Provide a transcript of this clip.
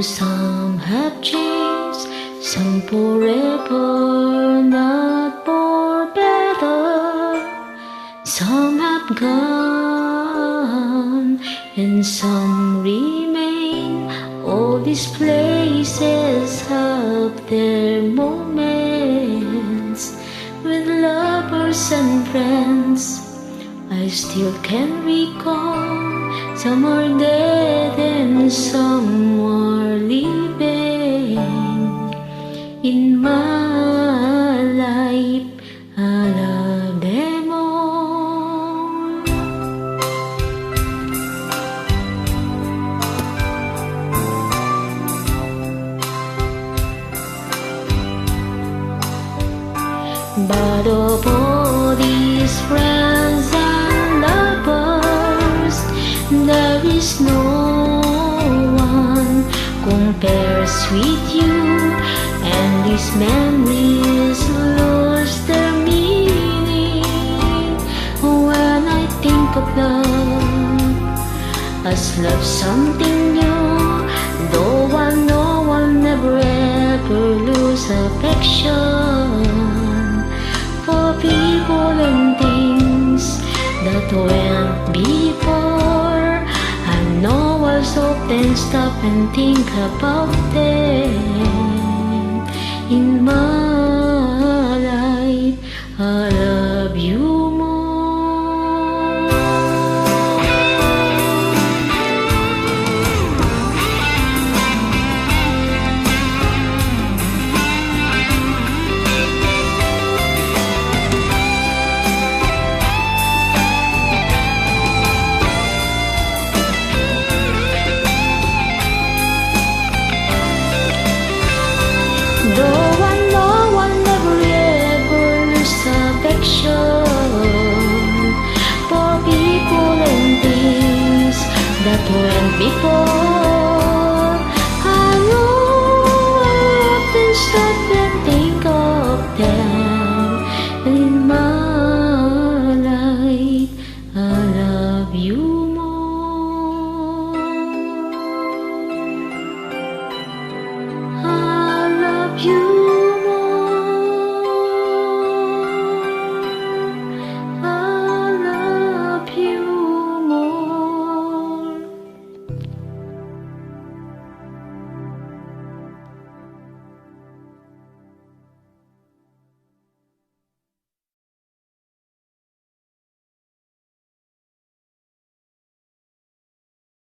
some have changed, some forever, not for better. Some have gone, and some remain. All these places have their moments with lovers and friends. I still can recall. Some are dead and some are living in my life. I love them all. But of all these friends and lovers, there is no one compares with you, and these memories lose their meaning when I think of love as love something new. Though I know I'll never ever lose affection for people and things that went before. I know I'll often stop and think about them in my life.